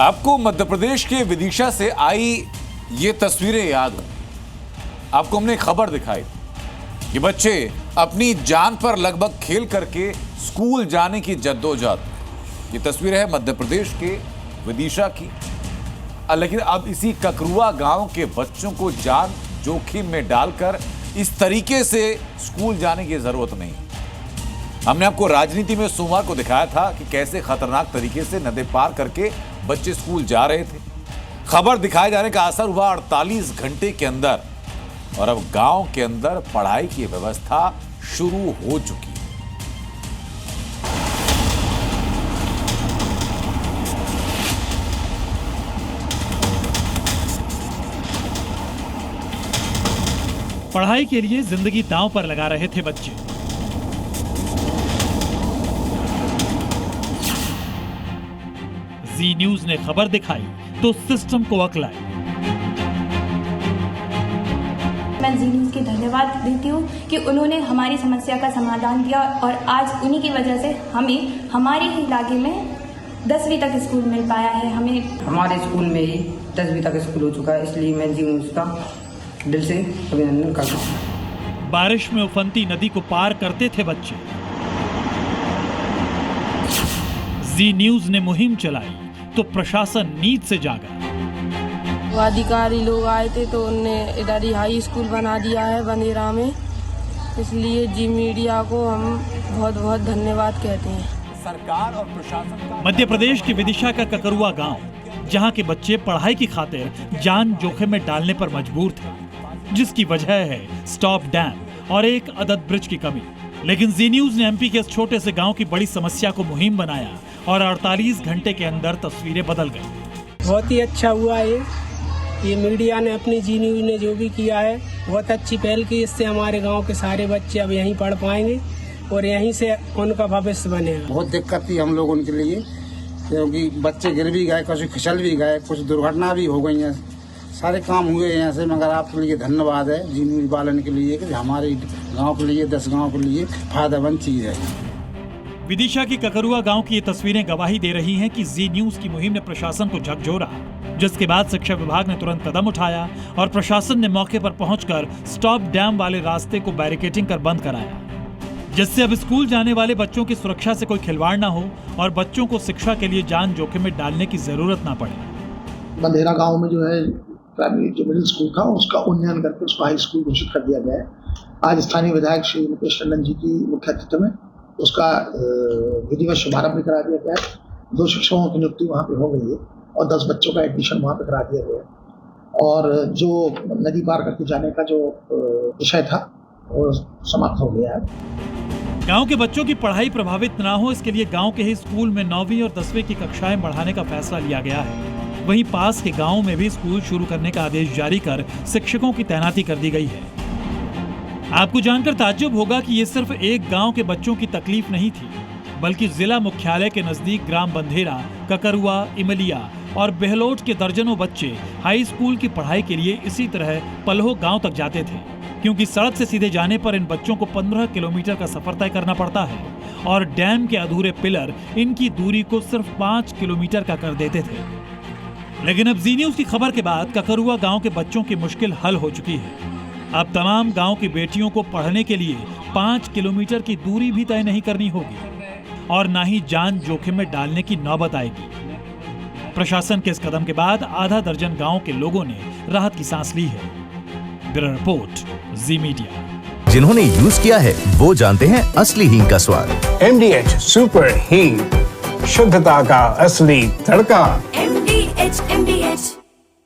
आपको मध्य प्रदेश के विदिशा से आई ये तस्वीरें याद हो? आपको हमने खबर दिखाई, ये बच्चे अपनी जान पर लगभग खेल करके स्कूल जाने की जद्दोजहद। ये तस्वीर है मध्य प्रदेश के विदिशा की। लेकिन अब इसी ककरुआ गांव के बच्चों को जान जोखिम में डालकर इस तरीके से स्कूल जाने की जरूरत नहीं। हमने आपको राजनीति में सोमवार को दिखाया था कि कैसे खतरनाक तरीके से नदी पार करके बच्चे स्कूल जा रहे थे। खबर दिखाए जाने का असर हुआ 48 घंटे के अंदर, और अब गांव के अंदर पढ़ाई की व्यवस्था शुरू हो चुकी है। पढ़ाई के लिए जिंदगी दांव पर लगा रहे थे बच्चे। जी न्यूज ने खबर दिखाई तो सिस्टम को अकल आई। मैं जी न्यूज के धन्यवाद देती हूँ कि उन्होंने हमारी समस्या का समाधान दिया और आज उन्हीं की वजह से हमें हमारे ही इलाके में 10वीं तक स्कूल मिल पाया है। हमें हमारे स्कूल में ही 10वीं तक स्कूल हो चुका है, इसलिए मैं जी न्यूज का दिल से अभिनंदन करता हूँ। बारिश में उफनती नदी को पार करते थे बच्चे। जी न्यूज ने मुहिम चलाई तो प्रशासन नींद से जागा। अधिकारी लोग आए थे तो उनने इधर ही हाई स्कूल बना दिया है बंदेरा में, इसलिए जी मीडिया को हम बहुत बहुत धन्यवाद कहते हैं। सरकार और प्रशासन का मध्य प्रदेश के विदिशा का ककरुआ गांव, जहां के बच्चे पढ़ाई की खातिर जान जोखिम में डालने पर मजबूर थे, जिसकी वजह है स्टॉप डैम और एक अदद ब्रिज की कमी। लेकिन जी न्यूज ने एमपी के इस छोटे से गांव की बड़ी समस्या को मुहिम बनाया और 48 घंटे के अंदर तस्वीरें बदल गई। बहुत ही अच्छा हुआ ये मीडिया ने, अपनी जी न्यूज ने जो भी किया है बहुत अच्छी पहल की। इससे हमारे गांव के सारे बच्चे अब यहीं पढ़ पाएंगे और यहीं से उनका भविष्य बनेगा। बहुत दिक्कत थी हम लोग उनके लिए, क्योंकि बच्चे गिर भी गए, कुछ फिसल भी गए, कुछ दुर्घटना भी हो गई हैं, सारे काम हुए हैं ऐसे। मगर आपके लिए धन्यवाद है जी न्यूज वालन के लिए कि हमारे गांव के लिए 10 गांव के लिए फायदेमंद चीज है। विदिशा की ककरुआ गांव की ये तस्वीरें गवाही दे रही हैं कि जी न्यूज की मुहिम ने प्रशासन को झकझोरा, जिसके बाद शिक्षा विभाग ने तुरंत कदम उठाया और प्रशासन ने मौके पर पहुंचकर स्टॉप डैम वाले रास्ते को बैरिकेडिंग कर बंद कराया, जिससे अब स्कूल जाने वाले बच्चों की सुरक्षा से कोई खिलवाड़ न हो और बच्चों को शिक्षा के लिए जान जोखिम में डालने की जरूरत न पड़े। बंदेरा गांव में जो है प्राइमरी जो मिडिल स्कूल था उसका उन्नयन करके उसको हाई स्कूल घोषित कर दिया गया है। आज स्थानीय विधायक श्री मुकेश टंडन जी की मुख्य अतिथि में उसका विधिवत शुभारंभ भी करा दिया गया है। 2 शिक्षकों की नियुक्ति वहाँ पे हो गई है और 10 बच्चों का एडमिशन वहाँ पे करा दिया गया है। और जो नदी पार करके जाने का जो विषय था वो समाप्त हो गया है। गांव के बच्चों की पढ़ाई प्रभावित ना हो, इसके लिए गांव के ही स्कूल में 9वीं और 10वीं की कक्षाएं बढ़ाने का फैसला लिया गया है। वहीं पास के गांव में भी स्कूल शुरू करने का आदेश जारी कर शिक्षकों की तैनाती कर दी गई है। आपको जानकर ताज्जुब होगा कि ये सिर्फ एक गांव के बच्चों की तकलीफ नहीं थी, बल्कि जिला मुख्यालय के नजदीक ग्राम बंधेरा, ककरुआ, इमलिया और बेहलोट के दर्जनों बच्चे हाई स्कूल की पढ़ाई के लिए इसी तरह पलहो गांव तक जाते थे, क्योंकि सड़क से सीधे जाने पर इन बच्चों को 15 किलोमीटर का सफर तय करना पड़ता है और डैम के अधूरे पिलर इनकी दूरी को सिर्फ 5 किलोमीटर का कर देते थे। लेकिन अब जी न्यूज की खबर के बाद ककरुआ गांव के बच्चों की मुश्किल हल हो चुकी है। अब तमाम गांव की बेटियों को पढ़ने के लिए 5 किलोमीटर की दूरी भी तय नहीं करनी होगी और ना ही जान जोखिम में डालने की नौबत आएगी। प्रशासन के इस कदम के बाद आधा दर्जन गांव के लोगों ने राहत की सांस ली है। ब्यूरो रिपोर्ट, जी मीडिया। जिन्होंने यूज किया है वो जानते हैं असली हींग का स्वाद। MDH सुपर हींग, शुद्धता का असली तड़का। MDH